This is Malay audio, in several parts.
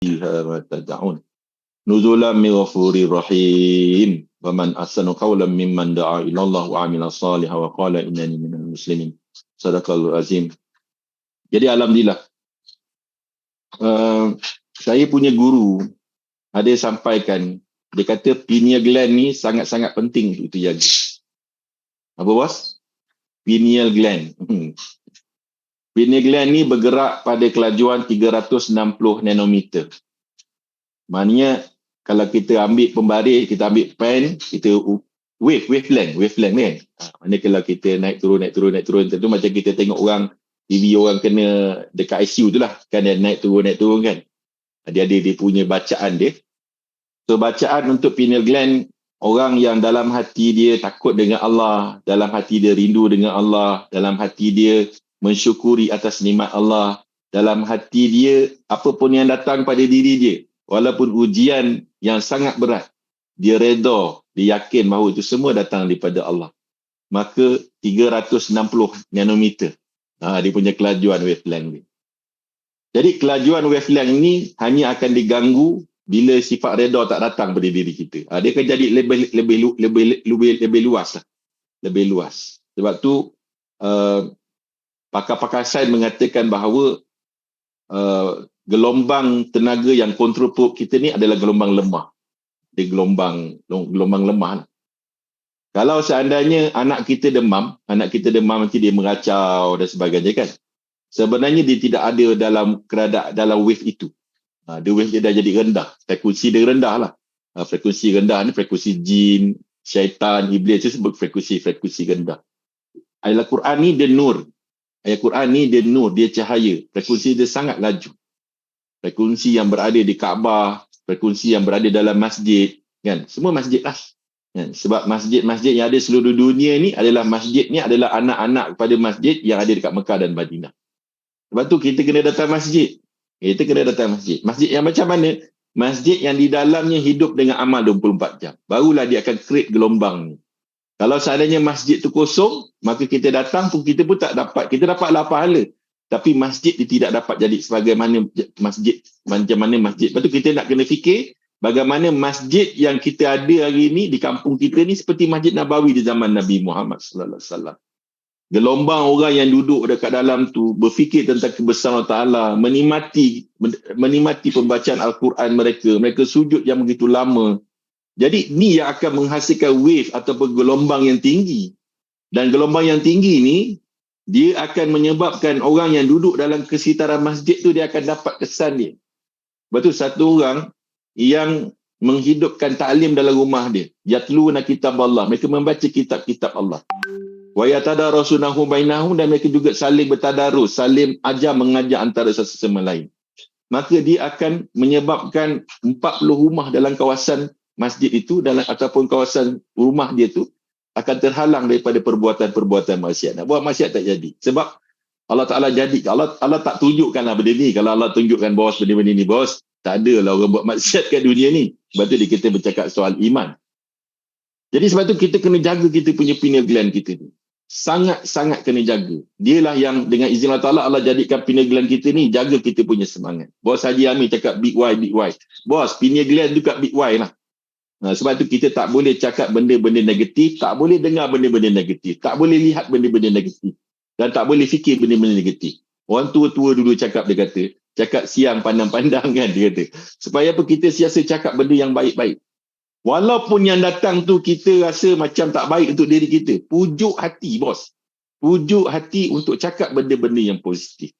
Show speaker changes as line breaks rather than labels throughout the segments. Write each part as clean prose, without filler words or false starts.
fiha ma tad'un nuzulan min ghafurir rahim wa man ahsanu qawlan mimman da'a ila Allah wa 'amila salihan wa qala innani minal muslimin. Sadaqallahul azim. Jadi alhamdulillah, saya punya guru ada sampaikan, dia kata pineal gland ni sangat-sangat penting untuk jaga. Apa bos? Pineal gland. Pineal gland ni bergerak pada kelajuan 360 nanometer. Maknanya kalau kita ambil pembaris, kita ambil pen, kita wavelength kan. Maknanya kalau kita naik turun, tentu macam kita tengok orang TV orang kena dekat ICU tu lah, kan dia naik turun kan. Dia punya bacaan dia. So bacaan untuk pineal gland, orang yang dalam hati dia takut dengan Allah, dalam hati dia rindu dengan Allah, dalam hati dia mensyukuri atas nikmat Allah, dalam hati dia apapun yang datang pada diri dia, walaupun ujian yang sangat berat, dia redha, dia yakin bahawa itu semua datang daripada Allah. Maka 360 nanometer, dia punya kelajuan wavelength dia. Jadi kelajuan wavelength ni hanya akan diganggu bila sifat redha tak datang pada diri kita. Dia akan jadi lebih luas lah. Lebih luas. Sebab tu pakar-pakar sains mengatakan bahawa gelombang tenaga yang kontrol perut kita ni adalah gelombang lemah. Dia gelombang lemah lah. Kalau seandainya anak kita demam nanti dia meracau dan sebagainya kan. Sebenarnya dia tidak ada dalam wave itu. Dia wave dia dah jadi rendah. Frekuensi dia rendah lah. Frekuensi rendah ni frekuensi jin, syaitan, iblis, itu sebut frekuensi rendah. Ayat Al-Quran ni dia nur. Ayat Quran ni dia nur, dia cahaya. Frekuensi dia sangat laju. Frekuensi yang berada di Kaabah, frekuensi yang berada dalam masjid, kan? Semua masjid lah. Kan? Sebab masjid-masjid yang ada seluruh dunia ni adalah anak-anak kepada masjid yang ada dekat Mekah dan Madinah. Sebab tu kita kena datang masjid. Masjid yang macam mana? Masjid yang di dalamnya hidup dengan amal 24 jam. Barulah dia akan create gelombang ni. Kalau seandainya masjid tu kosong, maka kita datang pun kita pun tak dapat. Kita dapatlah pahala. Tapi masjid dia tidak dapat jadi sebagaimana masjid. Macam mana masjid. Lepas tu kita nak kena fikir bagaimana masjid yang kita ada hari ni di kampung kita ni seperti Masjid Nabawi di zaman Nabi Muhammad sallallahu alaihi wasallam. Gelombang orang yang duduk dekat dalam tu berfikir tentang kebesaran Allah, menikmati pembacaan Al-Quran mereka sujud yang begitu lama. Jadi ni yang akan menghasilkan wave ataupun gelombang yang tinggi. Dan gelombang yang tinggi ni dia akan menyebabkan orang yang duduk dalam kesekitaran masjid tu dia akan dapat kesan dia. Betul, satu orang yang menghidupkan taklim dalam rumah dia, yatluna kitab Allah, mereka membaca kitab-kitab Allah. Wa yatadarasunahu bainahum, dan mereka juga saling bertadarus, saling mengajar antara satu sama lain. Maka dia akan menyebabkan 40 rumah dalam kawasan masjid itu ataupun kawasan rumah dia tu akan terhalang daripada perbuatan-perbuatan maksiat. Nak buat maksiat tak jadi. Sebab Allah Ta'ala Allah tak tunjukkanlah benda ni. Kalau Allah tunjukkan bos benda-benda ni bos, tak ada lah orang buat maksiat kat dunia ni. Sebab tu kita bercakap soal iman. Jadi sebab tu kita kena jaga kita punya pineal gland kita ni. Sangat-sangat kena jaga. Dialah yang dengan izin Allah Ta'ala Allah jadikan pineal gland kita ni jaga kita punya semangat. Bos Haji Amir cakap big Y. Bos, pineal gland juga big Y lah. Sebab tu kita tak boleh cakap benda-benda negatif, tak boleh dengar benda-benda negatif, tak boleh lihat benda-benda negatif, dan tak boleh fikir benda-benda negatif. Orang tua-tua dulu cakap, dia kata, cakap siang pandang-pandang kan, dia kata. Supaya apa? Kita siasa cakap benda yang baik-baik. Walaupun yang datang tu kita rasa macam tak baik untuk diri kita, pujuk hati bos. Pujuk hati untuk cakap benda-benda yang positif.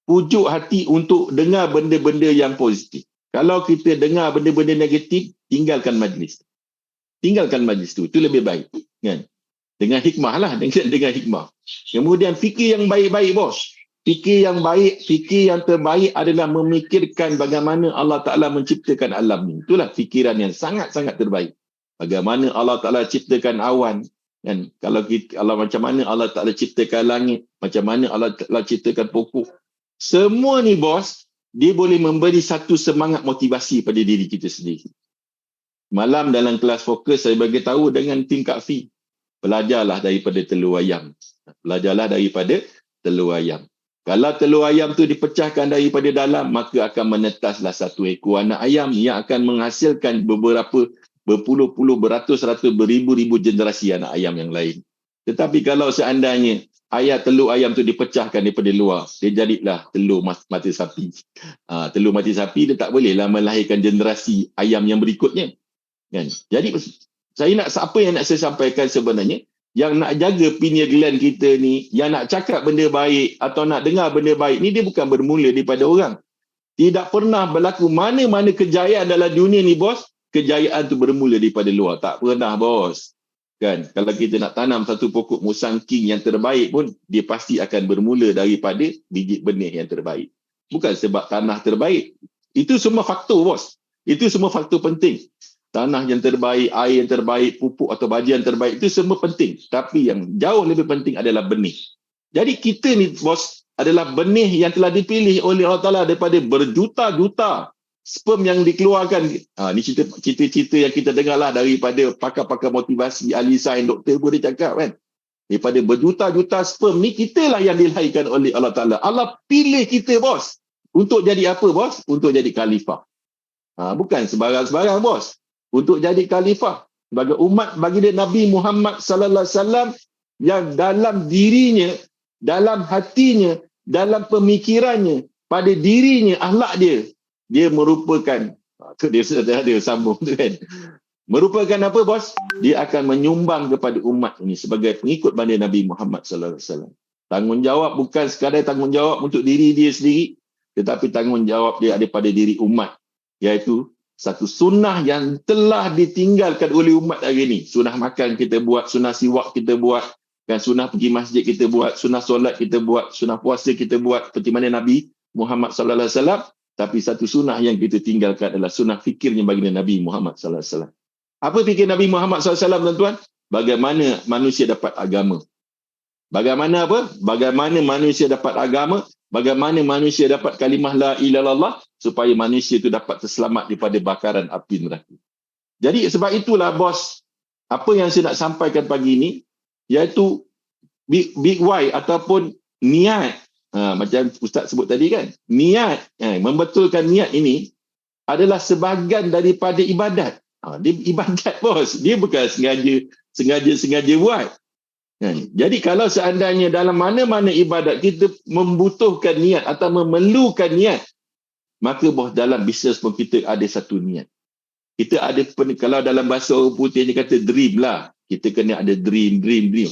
Pujuk hati untuk dengar benda-benda yang positif. Kalau kita dengar benda-benda negatif, tinggalkan majlis. Tinggalkan majlis tu. Itu lebih baik. Kan? Dengan hikmah lah. Dengan hikmah. Kemudian fikir yang baik-baik bos. Fikir yang baik, fikir yang terbaik adalah memikirkan bagaimana Allah Ta'ala menciptakan alam ni. Itulah fikiran yang sangat-sangat terbaik. Bagaimana Allah Ta'ala ciptakan awan. Kan? Kalau macam mana Allah Ta'ala ciptakan langit. Macam mana Allah Ta'ala ciptakan pokok. Semua ni bos, dia boleh memberi satu semangat motivasi pada diri kita sendiri. Malam dalam kelas fokus saya bagi tahu dengan tim Kak Fi. Belajarlah daripada telur ayam. Kalau telur ayam tu dipecahkan daripada dalam, maka akan menetaslah satu ekor anak ayam yang akan menghasilkan beberapa berpuluh-puluh, beratus-ratus, beribu-ribu generasi anak ayam yang lain. Tetapi kalau seandainya telur ayam tu dipecahkan daripada luar, dia jadilah telur mati sapi. Telur mati sapi dia tak bolehlah melahirkan generasi ayam yang berikutnya. Kan? Jadi apa yang nak saya sampaikan sebenarnya, yang nak jaga pineal gland kita ni, yang nak cakap benda baik atau nak dengar benda baik ni, dia bukan bermula daripada orang. Tidak pernah berlaku mana-mana kejayaan dalam dunia ni, bos. Kejayaan tu bermula daripada luar. Tak pernah, bos. Kan? Kalau kita nak tanam satu pokok musang king yang terbaik pun, dia pasti akan bermula daripada biji benih yang terbaik. Bukan sebab tanah terbaik. Itu semua faktor, bos. Itu semua faktor penting. Tanah yang terbaik, air yang terbaik, pupuk atau baju yang terbaik, itu semua penting. Tapi yang jauh lebih penting adalah benih. Jadi kita ni, bos, adalah benih yang telah dipilih oleh Allah Ta'ala daripada berjuta-juta sperm yang dikeluarkan. Ni cerita-cerita yang kita dengarlah daripada pakar-pakar motivasi, ahli sains, doktor pun dia cakap kan. Daripada berjuta-juta sperm ni, kitalah yang dilahirkan oleh Allah Ta'ala. Allah pilih kita, bos. Untuk jadi apa, bos? Untuk jadi khalifah. Bukan sebarang-sebarang, bos. Untuk jadi khalifah sebagai umat baginda Nabi Muhammad sallallahu alaihi wasallam, yang dalam dirinya, dalam hatinya, dalam pemikirannya, pada dirinya, akhlak dia merupakan, dia ada sambung tu kan, merupakan apa, bos? Dia akan menyumbang kepada umat ini sebagai pengikut baginda Nabi Muhammad sallallahu alaihi wasallam. Tanggungjawab bukan sekadar tanggungjawab untuk diri dia sendiri, tetapi tanggungjawab dia ada pada diri umat, iaitu satu sunnah yang telah ditinggalkan oleh umat hari ini. Sunnah makan kita buat, sunnah siwak kita buat, kan, sunnah pergi masjid kita buat, sunnah solat kita buat, sunnah puasa kita buat, seperti mana Nabi Muhammad sallallahu alaihi wasallam. Tapi satu sunnah yang kita tinggalkan adalah sunnah fikirnya baginda Nabi Muhammad sallallahu alaihi wasallam. Apa fikir Nabi Muhammad sallallahu alaihi wasallam, tuan-tuan? Bagaimana manusia dapat agama? Bagaimana apa? Bagaimana manusia dapat agama? Bagaimana manusia dapat kalimah la ilaha illallah, supaya manusia itu dapat terselamat daripada bakaran api neraka. Jadi sebab itulah, bos, apa yang saya nak sampaikan pagi ini, iaitu big why ataupun niat. Macam Ustaz sebut tadi kan, niat, membetulkan niat ini adalah sebahagian daripada ibadat. Dia ibadat, bos. Dia bukan sengaja buat. Jadi kalau seandainya dalam mana-mana ibadat kita membutuhkan niat atau memerlukan niat, maka bos, dalam bisnes pun kita ada satu niat. Kita ada, kalau dalam bahasa orang putih dia kata dream lah. Kita kena ada dream.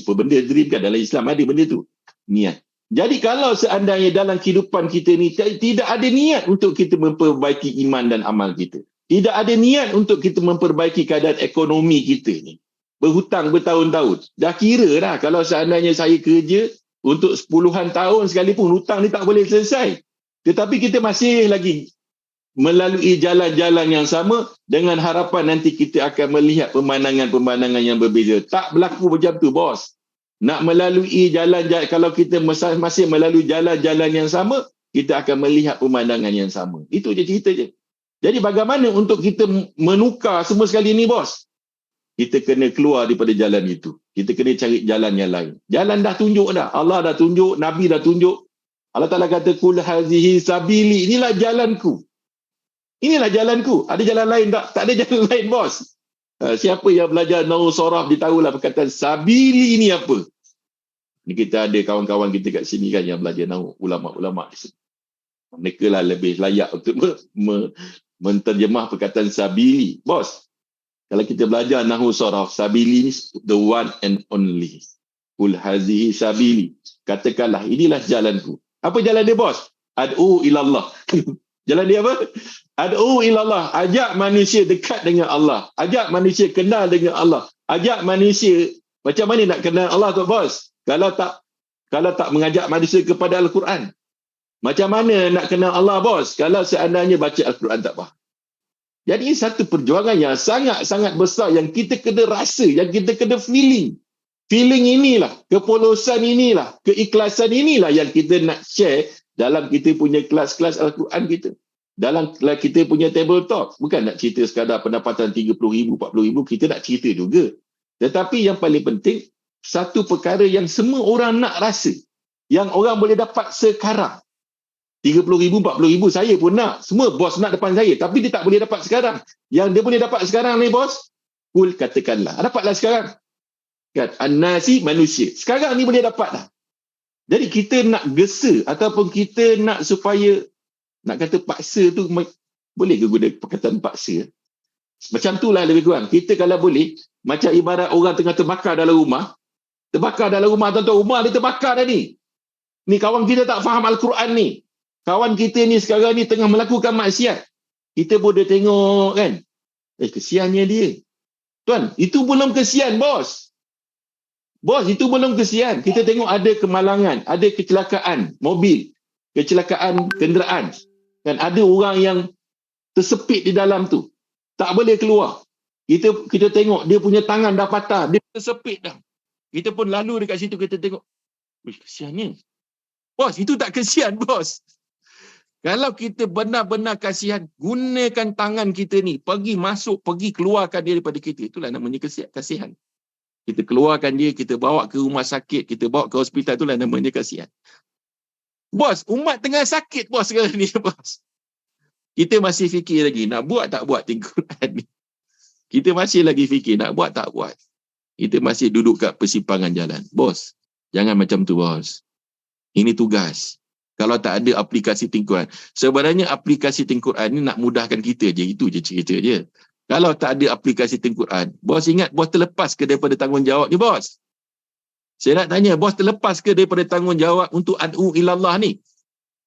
Apa benda dream kan? Dalam Islam ada benda tu, niat. Jadi kalau seandainya dalam kehidupan kita ni tidak ada niat untuk kita memperbaiki iman dan amal kita, tidak ada niat untuk kita memperbaiki keadaan ekonomi kita ni, berhutang bertahun-tahun. Dah kira dah kalau seandainya saya kerja untuk 10-an tahun sekalipun, hutang ni tak boleh selesai. Tetapi kita masih lagi melalui jalan-jalan yang sama dengan harapan nanti kita akan melihat pemandangan-pemandangan yang berbeza. Tak berlaku macam tu, bos. Nak melalui jalan-jalan, kalau kita masih melalui jalan-jalan yang sama, kita akan melihat pemandangan yang sama. Itu je cerita je. Jadi bagaimana untuk kita menukar semua sekali ni, bos? Kita kena keluar daripada jalan itu. Kita kena cari jalan yang lain. Jalan dah tunjuk dah. Allah dah tunjuk, Nabi dah tunjuk. Allah Ta'ala kata, kul hazihi sabili. Inilah jalanku. Inilah jalanku. Ada jalan lain tak? Tak ada jalan lain, bos. Siapa yang belajar Nahwu Sharaf, dia tahulah perkataan sabili ini apa. Ini kita ada kawan-kawan kita kat sini kan yang belajar Nahwu, ulama-ulama di sini. Mereka lah lebih layak untuk menterjemah perkataan sabili. Bos, kalau kita belajar Nahwu Sharaf, sabili ni the one and only. Kul hazihi sabili. Katakanlah, inilah jalanku. Apa jalan dia, bos? Ad'u ilallah. Jalan dia apa? Ad'u ilallah. Ajak manusia dekat dengan Allah. Ajak manusia kenal dengan Allah. Ajak manusia, macam mana nak kenal Allah tu, bos? Kalau tak mengajak manusia kepada Al-Quran. Macam mana nak kenal Allah, bos? Kalau seandainya baca Al-Quran tak faham. Jadi satu perjuangan yang sangat-sangat besar yang kita kena rasa, yang kita kena feeling. Feeling inilah, kepolosan inilah, keikhlasan inilah yang kita nak share dalam kita punya kelas-kelas Al-Quran kita. Dalam kita punya table talk. Bukan nak cerita sekadar pendapatan 30,000, 40,000, kita nak cerita juga. Tetapi yang paling penting, satu perkara yang semua orang nak rasa. yang orang boleh dapat sekarang. 30,000, 40,000 saya pun nak. Semua bos nak depan saya. Tapi dia tak boleh dapat sekarang. Yang dia boleh dapat sekarang ni bos, kul katakanlah. Dapatlah sekarang. Kan? An-nasi manusia. Sekarang ni boleh dapat dah. Jadi kita nak gesa ataupun kita nak supaya, nak kata paksa tu, boleh ke guna perkataan paksa? Macam tu lah lebih kurang. Kita kalau boleh, macam ibarat orang tengah terbakar dalam rumah. Terbakar dalam rumah, tuan-tuan, rumah dia terbakar dah ni. Ni kawan kita tak faham Al-Quran ni. Kawan kita ni sekarang ni tengah melakukan maksiat. Kita boleh tengok kan. Kesiannya dia. Tuan, itu belum kesian bos. Bos, itu belum kesian. Kita tengok ada kemalangan, ada kecelakaan mobil, kecelakaan kenderaan. Dan ada orang yang tersepit di dalam tu. Tak boleh keluar. Kita tengok dia punya tangan dah patah, dia tersepit dah. Kita pun lalu dekat situ, kita tengok. Kesiannya. Bos, itu tak kesian bos. Kalau kita benar-benar kasihan, gunakan tangan kita ni, pergi masuk, pergi keluarkan dia daripada kita. Itulah namanya kasihan. Kita keluarkan dia, kita bawa ke rumah sakit, kita bawa ke hospital, itulah namanya kasihan. Bos, umat tengah sakit bos sekarang ni bos. Kita masih fikir lagi, nak buat tak buat Al-Quran ni. Kita masih lagi fikir, nak buat tak buat. Kita masih duduk kat persimpangan jalan. Bos, jangan macam tu bos. Ini tugas. Kalau tak ada aplikasi Al-Quran. Sebenarnya aplikasi Al-Quran ni nak mudahkan kita je. Itu je cerita je. Kalau tak ada aplikasi Al-Quran, bos ingat bos terlepas ke daripada tanggungjawab ni bos? Saya nak tanya, bos terlepas ke daripada tanggungjawab untuk ad'u ilallah ni?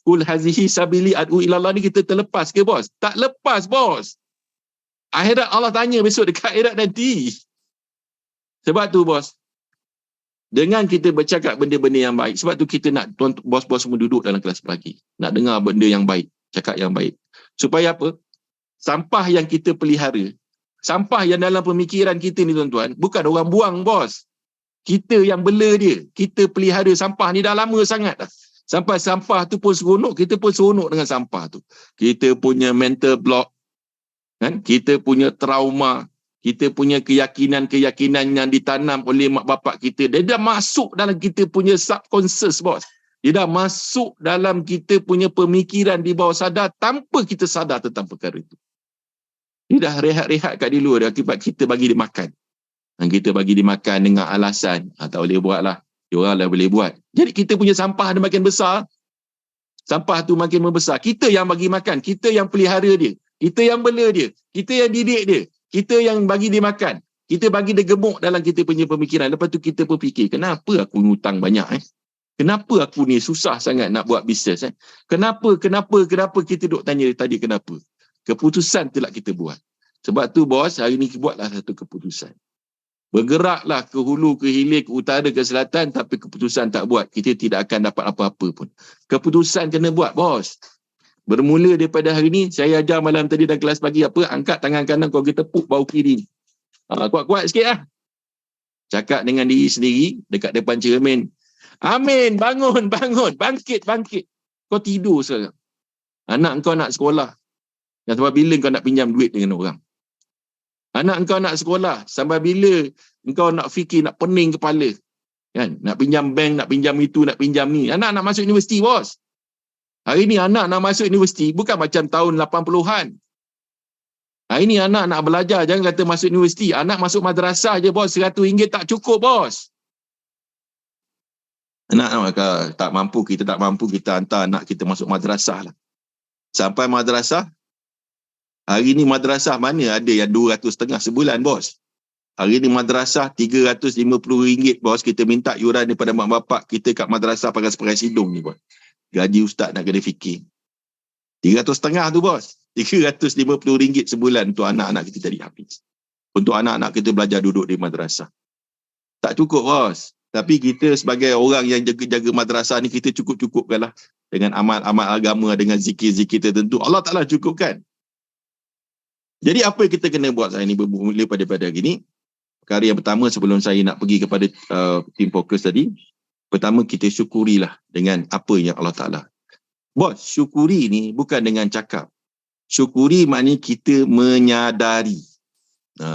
Kul hazihi sabili ad'u ilallah ni kita terlepas ke bos? Tak lepas bos. Akhirat Allah tanya besok dekat akhirat nanti. Sebab tu bos, dengan kita bercakap benda-benda yang baik, sebab tu kita nak bos-bos semua duduk dalam kelas pagi. Nak dengar benda yang baik, cakap yang baik. Supaya apa? Sampah yang kita pelihara, sampah yang dalam pemikiran kita ni tuan-tuan, bukan orang buang bos. Kita yang bela dia. Kita pelihara sampah ni dah lama sangat dah. Sampai sampah tu pun seronok, kita pun seronok dengan sampah tu. Kita punya mental block, kan? Kita punya trauma, kita punya keyakinan-keyakinan yang ditanam oleh mak bapak kita, dia dah masuk dalam kita punya subconscious bos. Dia dah masuk dalam kita punya pemikiran di bawah sadar tanpa kita sadar tentang perkara itu. Dia dah rehat-rehat kat di luar akibat kita bagi dia makan. Dan kita bagi dia makan dengan alasan, tak boleh buat lah. Dia orang lah boleh buat. Jadi kita punya sampah dia makin besar. Sampah tu makin membesar. Kita yang bagi makan. Kita yang pelihara dia. Kita yang bela dia. Kita yang didik dia. Kita yang bagi dia makan. Kita bagi dia gemuk dalam kita punya pemikiran. Lepas tu kita pun fikir, kenapa aku hutang banyak Kenapa aku ni susah sangat nak buat bisnes Kenapa kita duk tanya tadi kenapa? Keputusan tu lah kita buat. Sebab tu bos, hari ni buatlah satu keputusan. Bergeraklah ke hulu, ke hilir, ke utara, ke selatan, tapi keputusan tak buat, kita tidak akan dapat apa-apa pun. Keputusan kena buat bos. Bermula daripada hari ni, saya ajar malam tadi dalam kelas pagi apa, angkat tangan kanan kau kita tepuk bahu kiri ni. Kuat-kuat sikit lah. Cakap dengan diri sendiri dekat depan cermin. Amin, bangun, bangkit. Kau tidur sekarang. Anak kau nak sekolah. Dan sampai bila kau nak pinjam duit dengan orang? Anak kau nak sekolah. Sampai bila kau nak fikir, nak pening kepala? Kan? Nak pinjam bank, nak pinjam itu, nak pinjam ni. Anak nak masuk universiti bos. Hari ni anak nak masuk universiti bukan macam tahun 80-an. Hari ni anak nak belajar, jangan kata masuk universiti. Anak masuk madrasah je bos, RM100 tak cukup bos. Anak tak mampu, kita hantar anak kita masuk madrasah lah. Sampai madrasah, hari ni madrasah mana ada yang RM200.5 sebulan bos. Hari ni madrasah RM350 bos, kita minta yuran daripada mak bapak kita kat madrasah pakai hidung ni bos. Gaji ustaz nak kena fikir. RM300.5 tu bos. RM350 sebulan untuk anak-anak kita jadi hafiz. Untuk anak-anak kita belajar duduk di madrasah. Tak cukup bos. Tapi kita sebagai orang yang jaga-jaga madrasah ni, kita cukup-cukupkanlah dengan amal-amal agama, dengan zikir-zikir tertentu. Allah Ta'ala cukupkan. Jadi apa yang kita kena buat saya ni bermula pada hari ni? Perkara yang pertama sebelum saya nak pergi kepada tim fokus tadi, pertama kita syukurilah dengan apa yang Allah Ta'ala. Bos, syukuri ni bukan dengan cakap. Syukuri maknanya kita menyadari.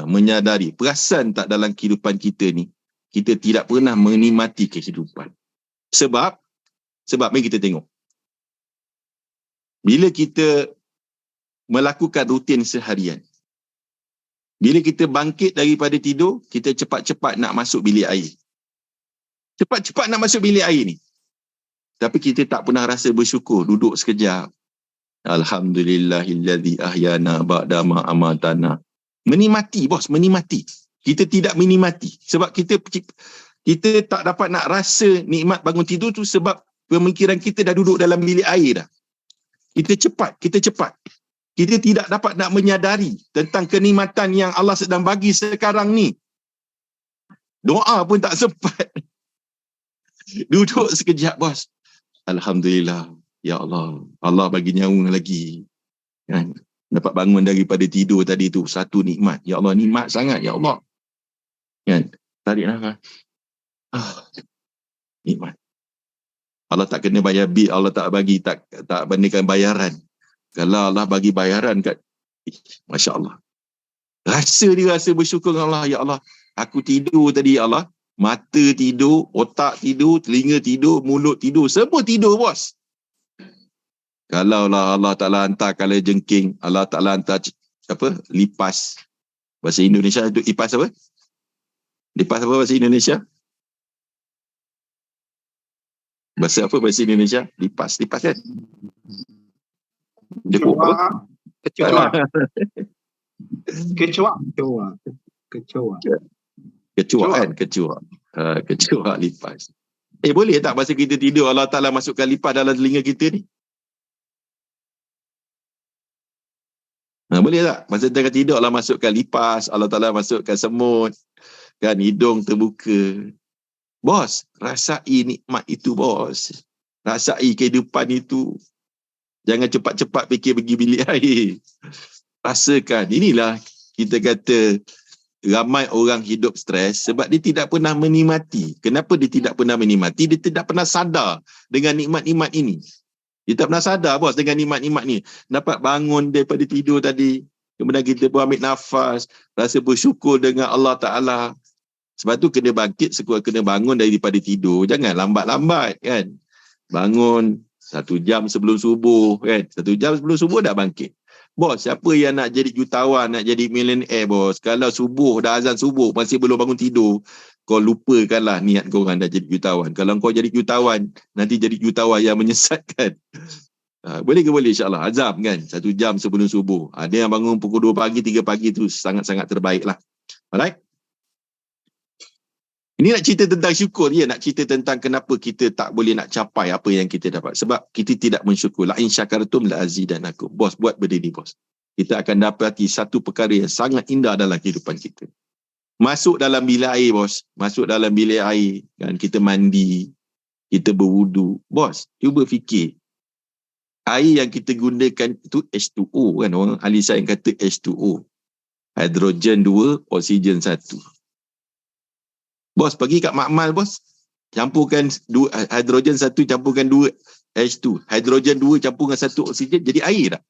Menyadari. Perasan tak dalam kehidupan kita ni, kita tidak pernah menikmati kehidupan. Sebab Sebab mari kita tengok. Bila kita melakukan rutin seharian, bila kita bangkit daripada tidur, kita cepat-cepat nak masuk bilik air. Cepat-cepat nak masuk bilik air ni. Tapi kita tak pernah rasa bersyukur, duduk sekejap. Alhamdulillahillazi ahyana ba'da ma amatana. Menikmati, bos, menikmati. Kita tidak menikmati. Sebab kita tak dapat nak rasa nikmat bangun tidur tu sebab pemikiran kita dah duduk dalam bilik air dah. Kita cepat. Kita tidak dapat nak menyadari tentang kenikmatan yang Allah sedang bagi sekarang ni. Doa pun tak sempat. Duduk sekejap, bos. Alhamdulillah. Ya Allah. Allah bagi nyawa lagi. Kan? Dapat bangun daripada tidur tadi tu. Satu nikmat. Ya Allah, nikmat sangat. Ya Allah. Kan? Tarik nafas. Nikmat. Allah tak kena bayar bil. Allah tak bagi, tak bandingkan bayaran. Kalau Allah bagi bayaran kat, Masya Allah. Rasa bersyukur dengan Allah. Ya Allah, aku tidur tadi, ya Allah. Mata tidur, otak tidur, telinga tidur, mulut tidur. Semua tidur, bos. Kalaulah Allah Ta'ala hantar kala jengking, Allah Ta'ala hantar lipas. Bahasa Indonesia itu lipas apa? Lipas apa bahasa Indonesia? Bahasa apa bahasa Indonesia? Lipas kan? Kecoa lipas. Boleh tak masa kita tidur Allah Ta'ala masukkan lipas dalam telinga kita ni? Boleh tak? Masa tengah tidur Allah masukkan lipas, Allah Ta'ala masukkan semut, kan, hidung terbuka. Bos, rasai nikmat itu, bos. Rasai kehidupan itu. Jangan cepat-cepat fikir pergi bilik air. Rasakan. Inilah kita kata ramai orang hidup stres sebab dia tidak pernah menikmati. Kenapa dia tidak pernah menikmati? Dia tidak pernah sadar dengan nikmat-nikmat ini. Dia tak pernah sadar, bos, dengan nikmat-nikmat ni. Dapat bangun daripada tidur tadi. Kemudian kita pun ambil nafas. Rasa bersyukur dengan Allah Ta'ala. Sebab tu kena bangkit, kena bangun daripada tidur. Jangan lambat-lambat, kan. Bangun 1 jam sebelum subuh, kan. 1 jam sebelum subuh dah bangkit. Bos, siapa yang nak jadi jutawan, nak jadi millionaire, bos? Kalau subuh, dah azan subuh, masih belum bangun tidur, kau lupakanlah niat kau orang dah jadi jutawan. Kalau kau jadi jutawan, nanti jadi jutawan yang menyesatkan. Boleh ke boleh, insyaAllah. Azam, kan? 1 jam sebelum subuh. Ada yang bangun pukul 2 pagi, 3 pagi tu sangat-sangat terbaik lah. Alright? Ini nak cerita tentang syukur, ya, nak cerita tentang kenapa kita tak boleh nak capai apa yang kita dapat. Sebab kita tidak mensyukur. La in syakartum la azidanakum. Bos, buat benda ni, bos. Kita akan dapati satu perkara yang sangat indah dalam kehidupan kita. Masuk dalam bilik air, bos. Masuk dalam bilik air, kan, kita mandi, kita berwudu. Bos, cuba fikir. Air yang kita gunakan itu H2O, kan. Orang ahli sains kata H2O. Hidrogen 2, oksigen 1. Bos, pergi kat makmal, bos. Campurkan hidrogen 1, campurkan 2 H2. Hidrogen 2 campur dengan 1 oksigen, jadi air tak?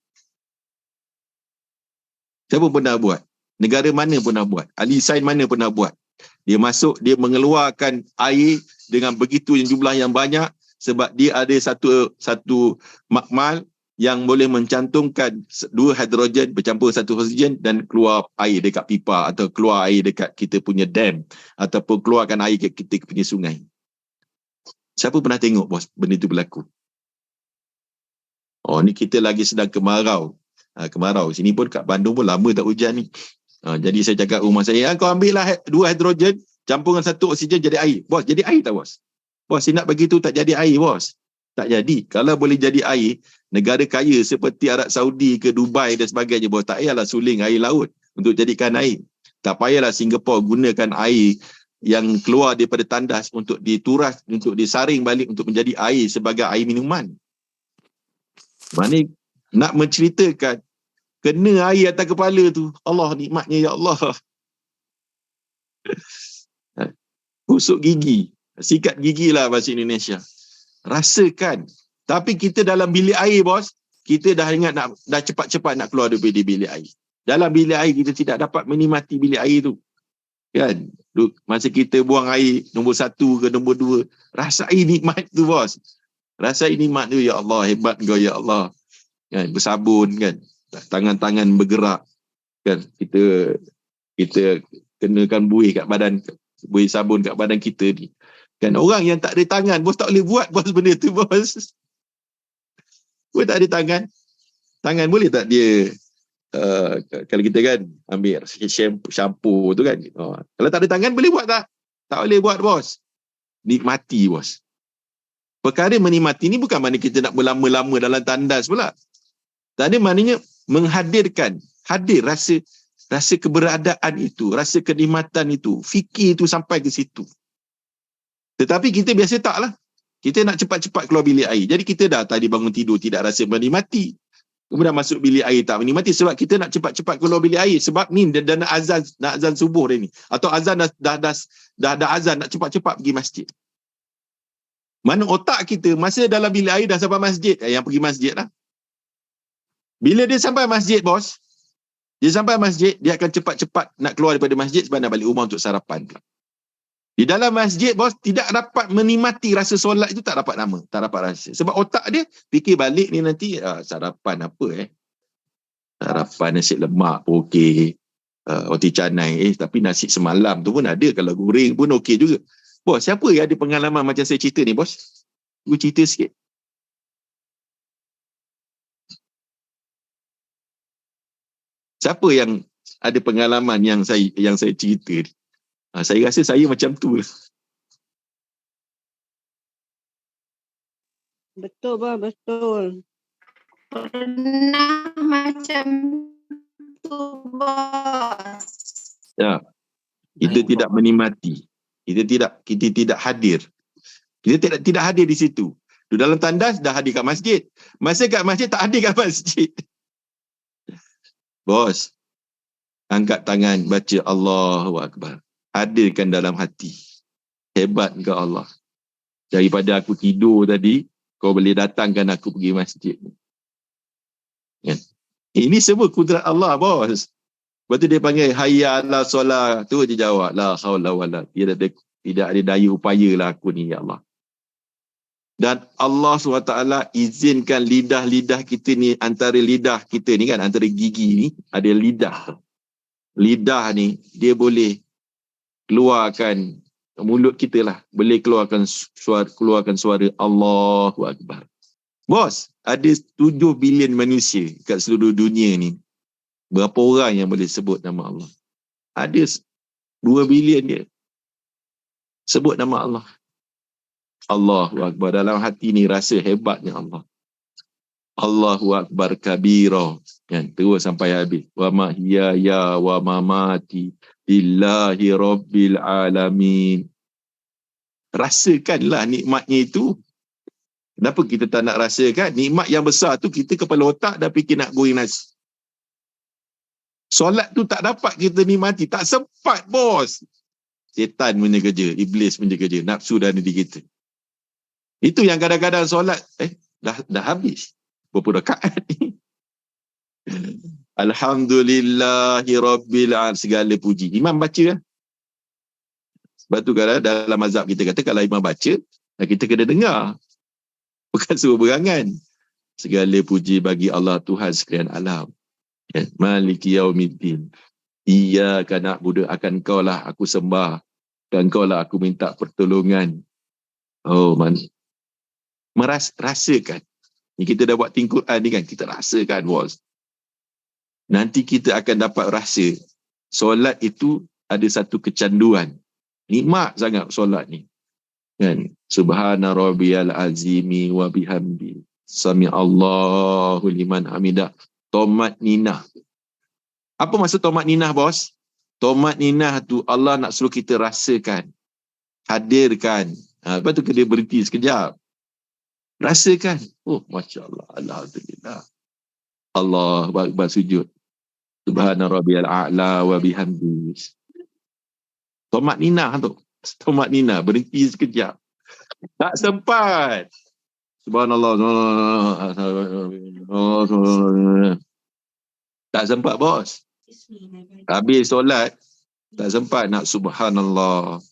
Siapa pernah buat? Negara mana pernah buat? Ahli sains mana pernah buat? Dia masuk, dia mengeluarkan air dengan begitu jumlah yang banyak sebab dia ada satu makmal yang boleh mencantumkan 2 hidrogen bercampur 1 oksigen dan keluar air dekat pipa atau keluar air dekat kita punya dam ataupun keluarkan air dekat kita punya sungai. Siapa pernah tengok, bos, benda itu berlaku? Oh, ni kita lagi sedang kemarau. Kemarau. Sini pun kat Bandung pun lama tak hujan ni. Jadi saya cakap rumah saya, kau ambil lah 2 hidrogen campur dengan 1 oksigen jadi air. Bos, jadi air tak, bos? Bos, si nak begitu tak jadi air, bos. Tak jadi. Kalau boleh jadi air, negara kaya seperti Arab Saudi ke Dubai dan sebagainya, bos, tak payahlah suling air laut untuk jadikan air. Tak payahlah Singapura gunakan air yang keluar daripada tandas untuk dituras, untuk disaring balik untuk menjadi air sebagai air minuman. Mana nak menceritakan kena air atas kepala tu. Allah, nikmatnya, ya Allah. Kusuk gigi. Sikat gigi lah bahasa Indonesia. Rasakan. Tapi kita dalam bilik air, bos, kita dah ingat dah cepat-cepat nak keluar daripada bilik air. Dalam bilik air kita tidak dapat menikmati bilik air tu. Kan? Masa kita buang air nombor 1 ke nombor 2, rasai nikmat tu, bos. Rasai nikmat tu, ya Allah, hebat kau ya Allah. Kan, bersabun kan, tangan-tangan bergerak kan, kita kenakan buih kat badan, buih sabun kat badan kita ni. Kan orang yang tak ada tangan, bos tak boleh buat bos benda tu bos. Bos tak ada tangan. Tangan boleh tak dia kalau kita kan ambil shampoo tu kan. Kalau tak ada tangan boleh buat tak? Tak boleh buat bos. Nikmati bos. Perkara menikmati ni bukan makna kita nak berlama-lama dalam tandas pula. Tadi maknanya menghadirkan, hadir rasa keberadaan itu, rasa kenikmatan itu, fikir itu sampai ke situ. Tetapi kita biasa taklah. Kita nak cepat-cepat keluar bilik air. Jadi kita dah tadi bangun tidur tidak rasa menikmati. Kemudian masuk bilik air tak menikmati sebab kita nak cepat-cepat keluar bilik air. Sebab ni dah nak azan subuh dah ni. Atau azan dah azan nak cepat-cepat pergi masjid. Mana otak kita masa dalam bilik air dah sampai masjid, yang pergi masjid lah. Bila dia sampai masjid bos, dia sampai masjid, dia akan cepat-cepat nak keluar daripada masjid sebab nak balik rumah untuk sarapan. Di dalam masjid bos, tidak dapat menikmati rasa solat itu, tak dapat nama, tak dapat rasa. Sebab otak dia fikir balik ni nanti sarapan apa sarapan nasi lemak pun okey, roti canai, tapi nasi semalam tu pun ada, kalau goreng pun okey juga. Bos, siapa yang ada pengalaman macam saya cerita ni bos? Aku cerita sikit. Siapa yang ada pengalaman yang saya cerita ni? Saya rasa saya macam tu lah.
Betul bang, betul. Pernah macam tu bos.
Ya. Kita tidak menikmati. Kita tidak hadir. Kita tidak hadir di situ. Di dalam tandas dah hadir kat masjid. Masa kat masjid tak hadir kat masjid. Bos, angkat tangan, baca Allahu Akbar. Hadirkan dalam hati. Hebat kau Allah. Daripada aku tidur tadi, kau boleh datangkan aku pergi masjid. Kan? Ini semua kudrat Allah bos. Lepas tu dia panggil hayya ala solat. Tu dia jawab, la haula wala. Tidak ada daya upaya lah aku ni ya Allah. Dan Allah SWT izinkan lidah-lidah kita ni, antara lidah kita ni kan, antara gigi ni ada lidah. Lidah ni dia boleh keluarkan, mulut kita lah boleh keluarkan suara Allahu Akbar. Bos, ada 7 bilion manusia kat seluruh dunia ni. Berapa orang yang boleh sebut nama Allah? Ada 2 bilion dia. Sebut nama Allah. Allahu Akbar. Dalam hati ni rasa hebatnya Allah. Allahu Akbar kabira. Kan? Terus sampai habis. Wa ma hiya ya wa ma mati lillahi rabbil alamin. Rasakanlah nikmatnya itu. Kenapa kita tak nak rasakan? Nikmat yang besar tu kita kepala otak dah fikir nak goreng nasi. Solat tu tak dapat kita nikmati. Tak sempat bos. Setan punya kerja. Iblis punya kerja. Nafsu dan diri kita. Itu yang kadang-kadang solat. Dah habis. Berapa rakaat ni? Alhamdulillahi Rabbil Alamin. Segala puji. Imam baca kan? Sebab tu kalau dalam mazhab kita kata kalau imam baca, kita kena dengar. Bukan suruh berangan. Segala puji bagi Allah Tuhan sekalian alam. Maliki yaumiddin. Iyyaka na'budu, akan kau lah aku sembah, akan kau lah aku minta pertolongan. Rasakan. Ni kita dah buat tingkuran ni kan, kita rasakan bos. Nanti kita akan dapat rasa solat itu ada satu kecanduan. Nikmat sangat solat ni. Kan? Subhana rabbiyal azimi wa bihamdi. Sami Allahu liman hamidah. Tomat ninah. Apa maksud tomat ninah bos? Tomat ninah tu Allah nak suruh kita rasakan. Hadirkan. Lepas tu dia berhenti sekejap. Rasakan. Oh Masya Allah. Alhamdulillah. Allah Akbar sujud. Subhana rabbiyal a'la wa bihamdi. Tomat ninah tu. Tomat ninah. Berhenti sekejap. Tak sempat. Subhanallah. Tak sempat bos. Habis solat tak sempat nak subhanallah.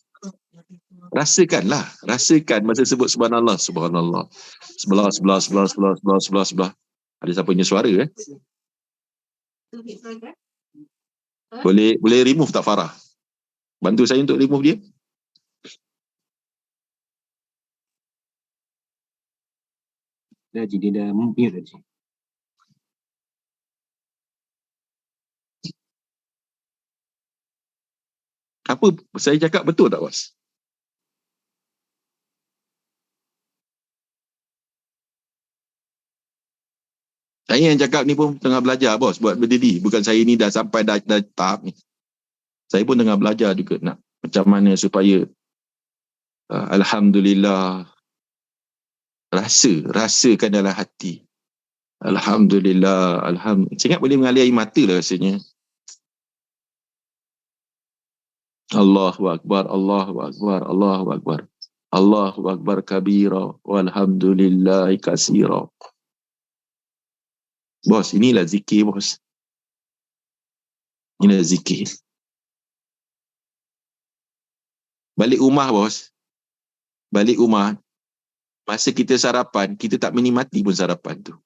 Rasakan masa sebut subhanallah, subhanallah. Sebelah. Ada siapa punya suara Boleh remove tak Farah? Bantu saya untuk remove dia.
Dia dah mute tadi.
Apa saya cakap betul tak, bos? Saya yang cakap ni pun tengah belajar, bos, buat berdiri. Bukan saya ni dah sampai dah tahap ni. Saya pun tengah belajar juga nak macam mana supaya alhamdulillah, rasakan dalam hati. Alhamdulillah, saya ingat boleh mengalir air mata lah rasanya. Allahu Akbar, Allahu Akbar, Allahu Akbar. Allahu Akbar kabira, walhamdulillahi kasira. Bos, inilah zikir, bos. Inilah zikir. Balik rumah, bos. Balik rumah, masa kita sarapan, kita tak menikmati pun sarapan tu.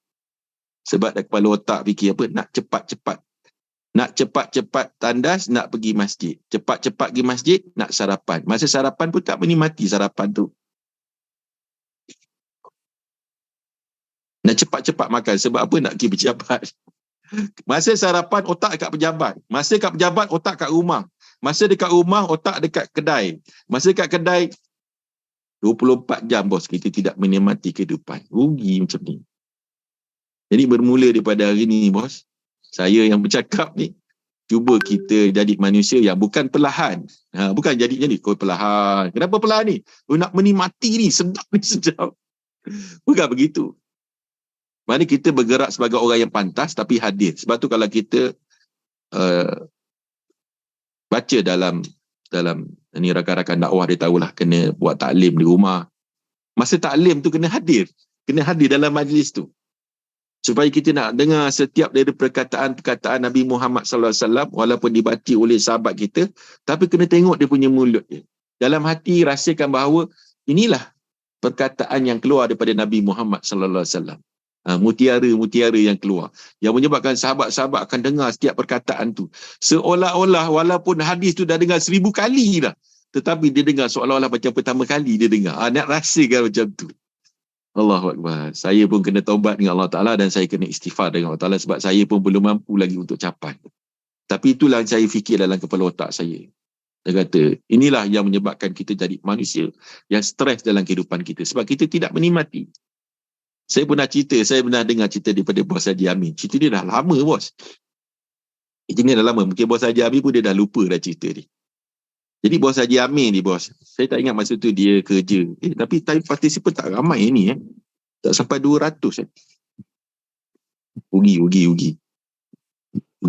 Sebab dah kepala otak fikir apa? Nak cepat-cepat tandas, nak pergi masjid. Cepat-cepat pergi masjid, nak sarapan. Masa sarapan pun tak menikmati sarapan tu. Nak cepat-cepat makan. Sebab apa? Nak pergi pejabat. Masa sarapan, otak dekat pejabat. Masa kat pejabat, otak kat rumah. Masa dekat rumah, otak dekat kedai. Masa dekat kedai, 24 jam, bos, kita tidak menikmati kehidupan. Rugi macam ni. Jadi bermula daripada hari ni, bos, saya yang bercakap ni, cuba kita jadi manusia yang bukan perlahan. Bukan jadi kau perlahan. Kenapa perlahan ni? Nak menikmati ni, sedap ni, sedap. Bukan begitu. Mana kita bergerak sebagai orang yang pantas tapi hadir. Sebab tu kalau kita baca dalam ni rakan-rakan dakwah, dia tahulah kena buat taklim di rumah. Masa taklim tu kena hadir dalam majlis tu. Supaya kita nak dengar setiap dari perkataan-perkataan Nabi Muhammad sallallahu alaihi wasallam, walaupun dibaca oleh sahabat kita, tapi kena tengok dia punya mulut dia. Dalam hati rasakan bahawa inilah perkataan yang keluar daripada Nabi Muhammad sallallahu alaihi wasallam. Mutiara-mutiara yang keluar, yang menyebabkan sahabat-sahabat akan dengar setiap perkataan tu seolah-olah walaupun hadis tu dah dengar 1000 kali dah, tetapi dia dengar seolah-olah macam pertama kali dia dengar. Nak rasakan macam tu. Allahu Akbar. Saya pun kena taubat dengan Allah Ta'ala dan saya kena istighfar dengan Allah Ta'ala sebab saya pun belum mampu lagi untuk capai. Tapi itulah yang saya fikir dalam kepala otak saya. Dia kata, inilah yang menyebabkan kita jadi manusia yang stres dalam kehidupan kita sebab kita tidak menikmati. Saya pernah dengar cerita daripada Bos Haji Amin. Cerita dia dah lama, bos. Cerita ni dah lama. Mungkin Bos Haji Amin pun dia dah lupa dah cerita ni. Jadi Bos Haji Amin ni, bos, saya tak ingat masa tu dia kerja. Tapi participant tak ramai ni. Tak sampai 200. Rugi. Rugi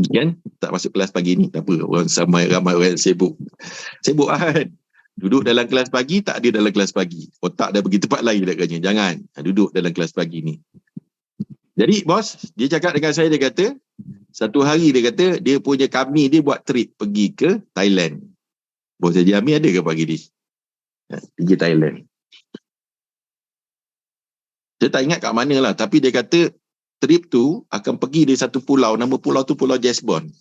kan? Tak masuk kelas pagi ni. Tak apa. Ramai orang sibuk. Sibuk kan? Duduk dalam kelas pagi, tak ada dalam kelas pagi. Otak dah pergi tempat lain dah katanya. Jangan duduk dalam kelas pagi ni. Jadi bos, dia cakap dengan saya, dia kata, satu hari dia kata, dia punya company dia buat trip pergi ke Thailand. Bos Haji Amin ada ke pagi ni? Pergi Thailand. Saya tak ingat kat mana lah. Tapi dia kata, trip tu akan pergi di satu pulau. Nama pulau tu Pulau Jesbon.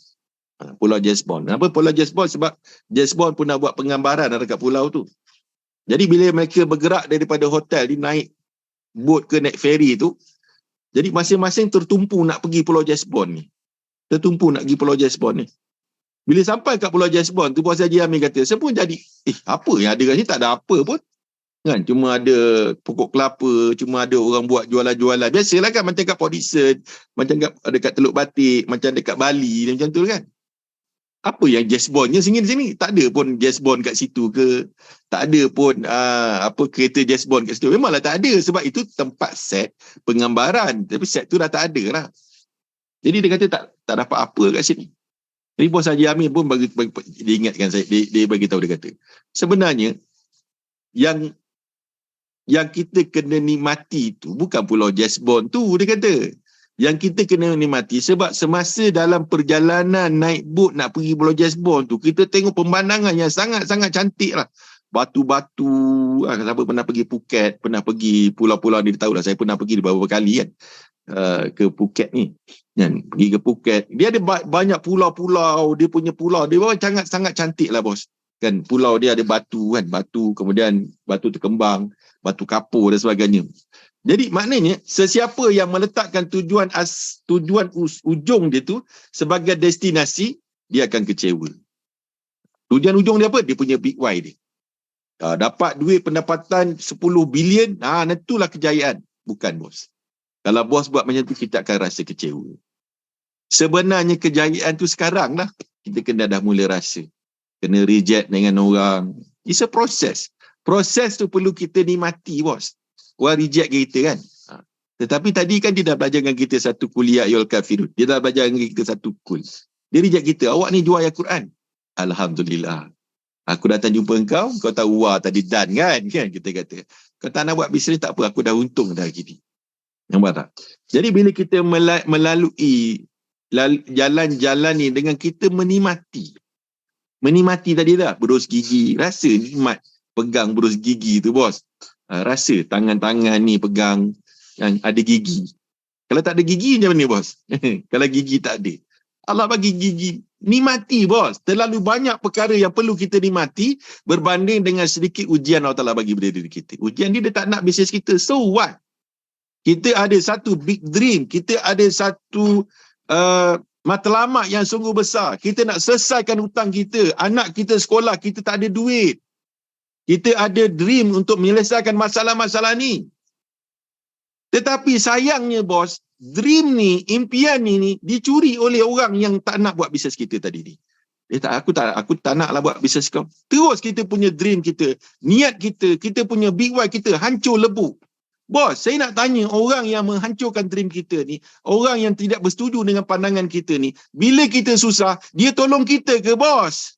Pulau Jesbon. Kenapa Pulau Jesbon? Sebab Jesbon pun nak buat penggambaran dekat pulau tu. Jadi bila mereka bergerak daripada hotel, dia naik bot ke naik ferry tu, jadi masing-masing tertumpu nak pergi Pulau Jesbon ni. Tertumpu nak pergi Pulau Jesbon ni. Bila sampai kat Pulau Jesbon tu, Bos Haji Amin kata, saya pun jadi, apa yang ada kat sini? Tak ada apa pun. Kan? Cuma ada pokok kelapa, cuma ada orang buat jualan-jualan. Biasalah kan, macam kat Port Dickson, macam dekat Teluk Batik, macam dekat Bali, macam tu kan. Apa yang Jesbonnya sini di sini? Tak ada pun Jesbon kat situ ke? Tak ada pun kereta Jesbon kat situ. Memanglah tak ada sebab itu tempat set penggambaran. Tapi set tu dah tak ada lah. Jadi dia kata tak dapat apa kat sini. Jadi Bos Haji Amin pun dia ingatkan saya, dia bagi tahu, dia kata, sebenarnya yang kita kena nikmati tu bukan Pulau Jesbon tu, dia kata. Yang kita kena nikmati sebab semasa dalam perjalanan naik bot nak pergi Pulau Jesbon tu, kita tengok pemandangan yang sangat-sangat cantik lah. batu-batu. Siapa pernah pergi Phuket, pernah pergi pulau-pulau ni, dia tahulah saya pernah pergi beberapa kali kan. Ke Phuket ni kan, pergi ke Phuket, dia ada banyak pulau-pulau, dia punya pulau dia sangat cantik lah bos kan. Pulau dia ada batu kan, batu, kemudian batu terkembang, batu kapur dan sebagainya. Jadi maknanya sesiapa yang meletakkan tujuan ujung dia tu sebagai destinasi, dia akan kecewa. Tujuan ujung dia apa? Dia punya big why dia. Dapat duit pendapatan 10 bilion, itulah kejayaan. Bukan bos. Kalau bos buat macam tu, kita akan rasa kecewa. Sebenarnya kejayaan tu sekarang lah. Kita kena dah mula rasa. Kena reject dengan orang. It's a process. Proses tu perlu kita nikmati bos. Orang reject kita kan. Tetapi tadi kan dia dah belajar dengan kita satu kuliah Yul Kafirun. Dia dah belajar dengan kita satu kul. Dia reject kita. Awak ni jual ayat Quran. Alhamdulillah. Aku datang jumpa engkau tahu wah tadi dan kan kita kata. Kau tak nak buat bisnes tak apa, aku dah untung dah gini. Nampak tak? Jadi bila kita melalui jalan-jalan ni dengan kita menikmati tadi dah, berus gigi, rasa nikmat pegang berus gigi tu bos. Rasa tangan-tangan ni pegang yang ada gigi. Kalau tak ada gigi macam mana bos? Kalau gigi tak ada, Allah bagi gigi, nikmati bos. Terlalu banyak perkara yang perlu kita nikmati berbanding dengan sedikit ujian Allah Ta'ala bagi pada diri kita. Ujian dia tak nak bisnes kita, so what? Kita ada satu big dream, kita ada satu matlamat yang sungguh besar. Kita nak selesaikan hutang kita, anak kita sekolah, kita tak ada duit. Kita ada dream untuk menyelesaikan masalah-masalah ni. Tetapi sayangnya bos, dream ni, impian ni dicuri oleh orang yang tak nak buat bisnes kita tadi ni. Aku tak naklah buat bisnes kau. Terus kita punya dream kita, niat kita, kita punya big why kita hancur lebur. Bos, saya nak tanya, orang yang menghancurkan dream kita ni, orang yang tidak bersetuju dengan pandangan kita ni, bila kita susah, dia tolong kita ke bos?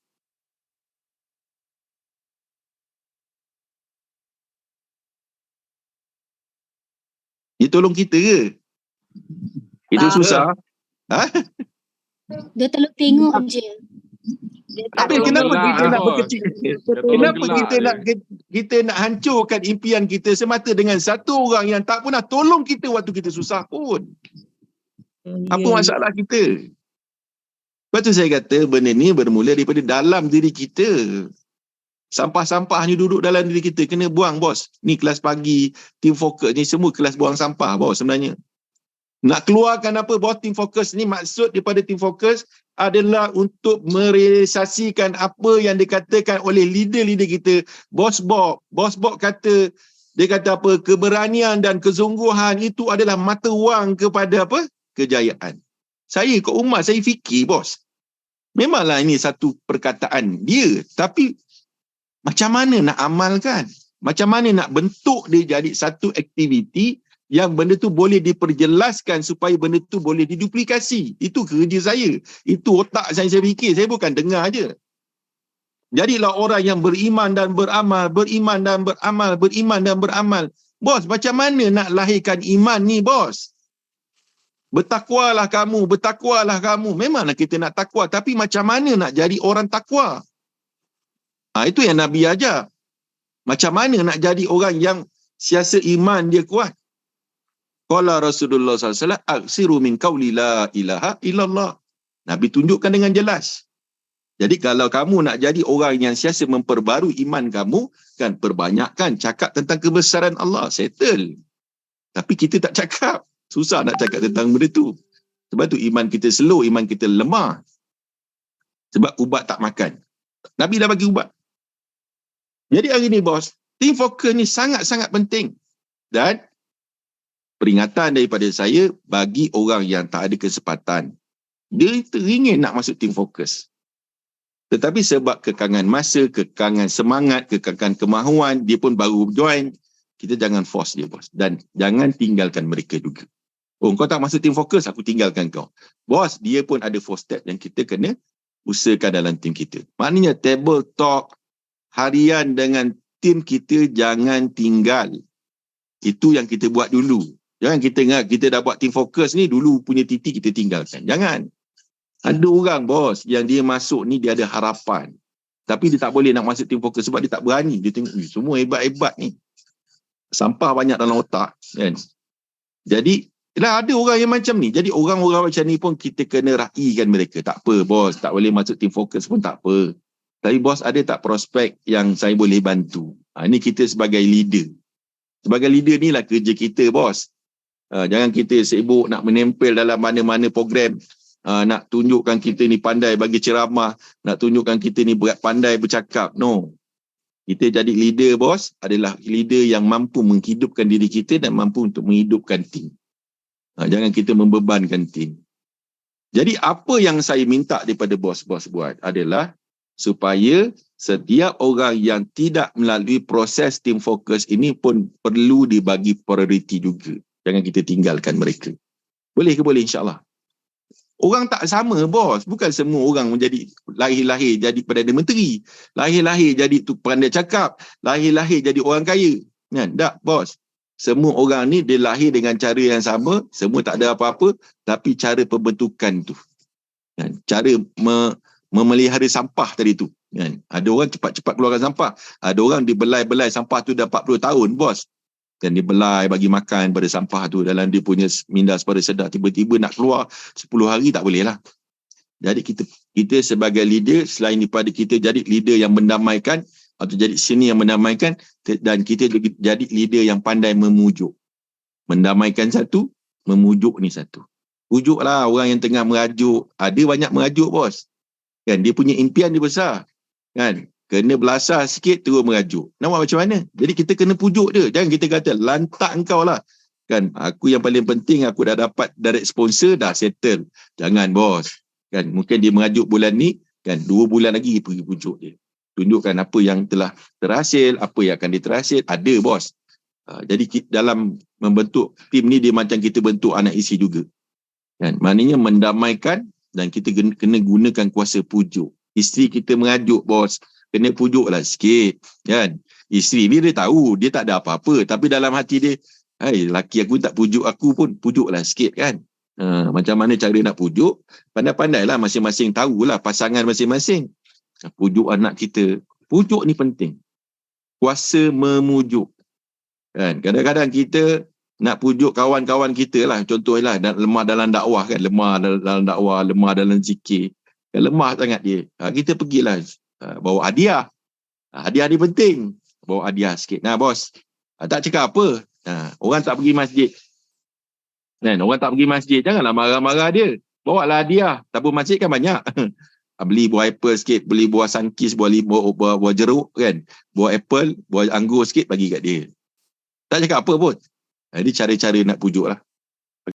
Dia tolong kita ke? Kita susah.
Dia tolong tengok je.
Habis kenapa kita nak berkecil? Kenapa kita nak hancurkan impian kita semata dengan satu orang yang tak pernah tolong kita waktu kita susah pun? Apa masalah kita? Lepas tu saya kata benda ni bermula daripada dalam diri kita. Sampah-sampah ni duduk dalam diri kita, kena buang bos. Ni kelas pagi, team fokus ni semua kelas buang sampah bos sebenarnya. Nak keluarkan apa bos team fokus ni, maksud daripada team fokus adalah untuk merealisasikan apa yang dikatakan oleh leader-leader kita. Bos Bob kata, dia kata apa, keberanian dan kesungguhan itu adalah mata wang kepada apa? Kejayaan. Saya kat rumah saya fikir bos, memanglah ini satu perkataan dia, tapi macam mana nak amalkan? Macam mana nak bentuk dia jadi satu aktiviti yang benda tu boleh diperjelaskan supaya benda tu boleh diduplikasi. Itu kerja saya. Itu otak saya fikir. Saya bukan dengar je. Jadilah orang yang beriman dan beramal, beriman dan beramal, beriman dan beramal. Bos, macam mana nak lahirkan iman ni bos? Bertakwalah kamu, bertakwalah kamu. Memanglah kita nak takwa, tapi macam mana nak jadi orang takwa? Itu yang Nabi ajar. Macam mana nak jadi orang yang siasat iman dia kuat? Qala Rasulullah SAW, aksiru min qawli la ilaha illallah. Nabi tunjukkan dengan jelas. Jadi kalau kamu nak jadi orang yang siasat memperbarui iman kamu, kan perbanyakkan cakap tentang kebesaran Allah, settle. Tapi kita tak cakap. Susah nak cakap tentang benda tu. Sebab tu iman kita slow, iman kita lemah. Sebab ubat tak makan. Nabi dah bagi ubat. Jadi hari ni bos, team focus ni sangat-sangat penting. Dan peringatan daripada saya bagi orang yang tak ada kesempatan. Dia teringin nak masuk team focus. Tetapi sebab kekangan masa, kekangan semangat, kekangan kemahuan, dia pun baru join, kita jangan force dia bos. Dan jangan tinggalkan mereka juga. Oh, kau tak masuk team focus, aku tinggalkan kau. Bos, dia pun ada 4 step yang kita kena usahakan dalam tim kita. Maknanya table talk harian dengan tim kita jangan tinggal. Itu yang kita buat dulu. Jangan kita ingat kita dah buat team focus ni, dulu punya titik kita tinggalkan. Jangan. Ada orang bos yang dia masuk ni dia ada harapan. Tapi dia tak boleh nak masuk team fokus sebab dia tak berani. Dia tengok, semua hebat-hebat ni. Sampah banyak dalam otak. Kan? Jadi, ada orang yang macam ni. Jadi, orang-orang macam ni pun kita kena raikan mereka. Tak apa, bos. Tak boleh masuk team fokus pun tak apa. Tapi, bos, ada tak prospek yang saya boleh bantu? Ini kita sebagai leader. Sebagai leader ni lah kerja kita, bos. Jangan kita sibuk nak menempel dalam mana-mana program. Nak tunjukkan kita ni pandai bagi ceramah, nak tunjukkan kita ni pandai bercakap. No. Kita jadi leader, bos, adalah leader yang mampu menghidupkan diri kita dan mampu untuk menghidupkan tim. Jangan kita membebankan tim. Jadi apa yang saya minta daripada bos-bos buat adalah supaya setiap orang yang tidak melalui proses team fokus ini pun perlu dibagi prioriti juga. Jangan kita tinggalkan mereka. Boleh ke boleh, insyaAllah. Orang tak sama, bos. Bukan semua orang menjadi lahir-lahir jadi Perdana Menteri. Lahir-lahir jadi tu pandai cakap. Lahir-lahir jadi orang kaya. Kan? Tak, bos. Semua orang ni dia lahir dengan cara yang sama. Semua tak ada apa-apa. Tapi cara pembentukan tu. Kan? Cara memelihara sampah tadi tu. Kan? Ada orang cepat-cepat keluarkan sampah. Ada orang dibelai-belai sampah tu dah 40 tahun, bos. Dan dia belai bagi makan pada sampah tu dalam dia punya minda pada sedar, tiba-tiba nak keluar 10 hari tak boleh lah. Jadi kita sebagai leader, selain daripada kita jadi leader yang mendamaikan atau jadi sini yang mendamaikan, dan kita jadi leader yang pandai memujuk. Mendamaikan satu, memujuk ni satu. Pujuklah orang yang tengah merajuk. Ada banyak merajuk, bos. Kan, dia punya impian dia besar. Kan? Kena belasah sikit terus merajuk. Nak buat macam mana? Jadi kita kena pujuk dia. Jangan kita kata lantak engkau lah. Kan, aku yang paling penting aku dah dapat direct sponsor, dah settle. Jangan, bos. Kan, mungkin dia merajuk bulan ni, kan 2 bulan lagi pergi pujuk dia. Tunjukkan apa yang telah terhasil, apa yang akan diterhasil. Ada, bos. Jadi dalam membentuk tim ni dia macam kita bentuk anak isi juga. Kan, maknanya mendamaikan dan kita kena gunakan kuasa pujuk. Isteri kita merajuk, bos. Kena pujuklah sikit, kan? Isteri ni dia tahu, dia tak ada apa-apa. Tapi dalam hati dia, hai, laki aku tak pujuk aku pun, pujuklah sikit, kan? Macam mana cara nak pujuk? Pandai-pandailah masing-masing tahulah pasangan masing-masing. Pujuk anak kita. Pujuk ni penting. Kuasa memujuk. Kan? Kadang-kadang kita nak pujuk kawan-kawan kita lah. Contohlah, lemah dalam dakwah, kan? Lemah dalam dakwah, lemah dalam zikir. Kan lemah sangat dia. Kita pergilah. Bawa hadiah. Hadiah ni penting. Bawa hadiah sikit. Nah, bos. Tak cakap apa. Orang tak pergi masjid. Kan? Orang tak pergi masjid. Janganlah marah-marah dia. Bawa lah hadiah. Tabung masjid kan banyak. Beli buah apple sikit. Beli buah sangkis. Buah jeruk. Kan? Buah apple. Buah anggur sikit. Bagi kat dia. Tak cakap apa pun. Ini cara-cara nak pujuk lah.